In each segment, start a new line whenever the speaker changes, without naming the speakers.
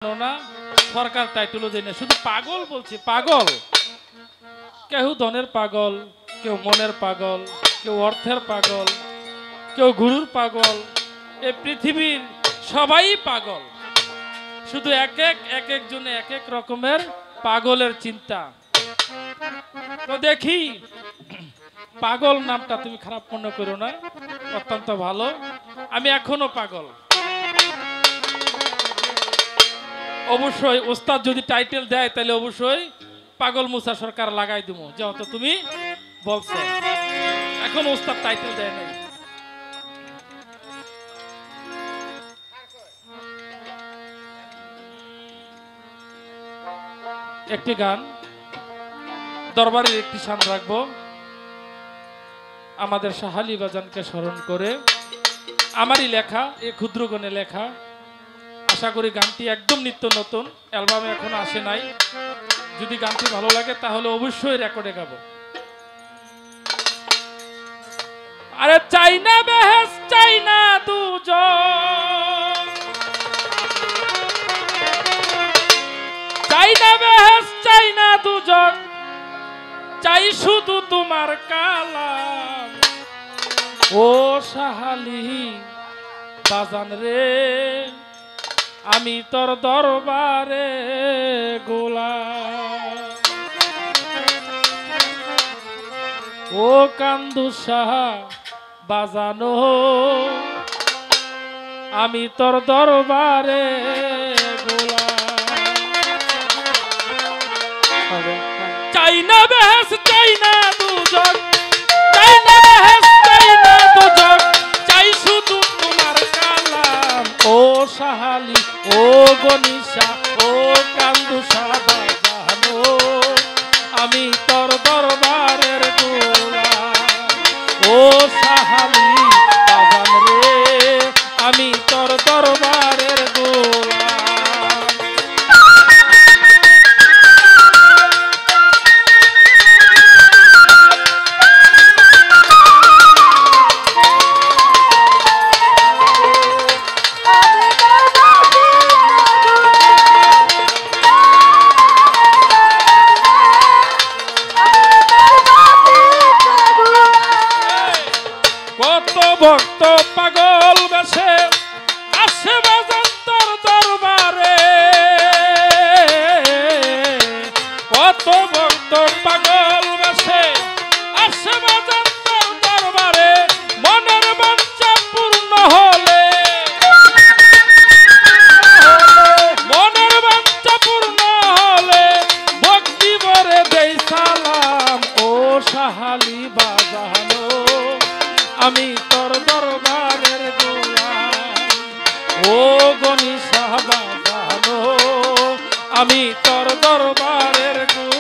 না সরকার টাইটেলও দেয় না, শুধু পাগল বলছে। পাগল কেউ ধনের পাগল, কেউ মনের পাগল, কেউ অর্থের পাগল, কেউ গুরুর পাগল। এই পৃথিবীর সবাই পাগল, শুধু এক একজনে এক এক রকমের পাগলের চিন্তা। তো দেখি, পাগল নামটা তুমি খারাপ মনে করো না, অত্যন্ত ভালো। আমি এখনো পাগল। অবশ্যই ওস্তাদ যদি টাইটেল দেয় তাহলে অবশ্যই পাগল মুসা সরকার লাগাই দেবো, যেহেতু তুমি বলছো। এখন ওস্তাদ টাইটেল দেয় নাই। একটি গান দরবারের একটি শান রাখবো আমাদের শাহালি বাজানকে স্মরণ করে। আমারই লেখা, এই ক্ষুদ্র গানে লেখা। আশা করি গানটি একদম নিত্য নতুন, অ্যালবামে এখনো আসে নাই। যদি গানটি ভালো লাগে তাহলে অবশ্যই রেকর্ডে গাবো। আরে চাই না বেহেস, চাই না দুজন, চাই না বেহেস, চাই না দুজন, চাই শুধু তোমার কালাম। ও শাহালি বাজান রে, আমি তোর দরবারে গোলাম। ও কান্দু শাহ বাজানো, আমি তোর দরবারে গোলাম। চাই না বেহেস, চাই না দুজন, চাই না বেহেস, চাই না দুজন, চাই শুধু তোমার কালাম। ও শাহালি, ও গনিশা, ও কান্দুসা বাজানো, আমি তোর দরবারের গোলাম। ও শাহালি বাজান রে, আমি তোর দরবারের গোলাম। ভক্ত পাগল বেশে আসে বাজান তোর দরবারে, কত ভক্ত পাগল বেশে আসে বাজান তোর দরবারে। মনের বাঞ্ছা পূর্ণ হলে, মনের বাঞ্ছা পূর্ণ হলে ভক্তি ভরে দেই সালাম। ও শাহালি বাজানো, আমি তোর দরবারের গোলাম। ও গনিশা বাজানো, আমি তোর দরবারের গোলাম।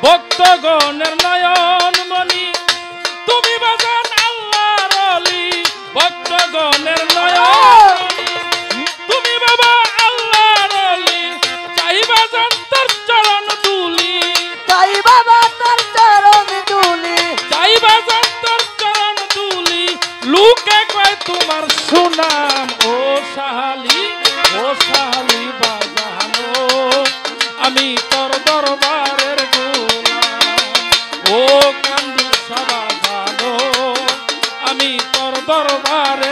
ভক্তগণের নয়ন মনি তুমি বাজান আল্লাহর ওলি। ভক্তগণের নয়ন তুমি বাবা আল্লাহর ওলি। চাই বাজান তোর চরণ দুলি,
চাই বাবা তোর চরণ দুলি,
চাই বাজান তোর চরণ দুলি। লোকে কয় তোমার সুনাম। ও শাহালি, ও শাহালি বাজানো, আমি তোর দরবারের গোলাম। ও কান্দুসা বাজানো, আমি তোর দরবারে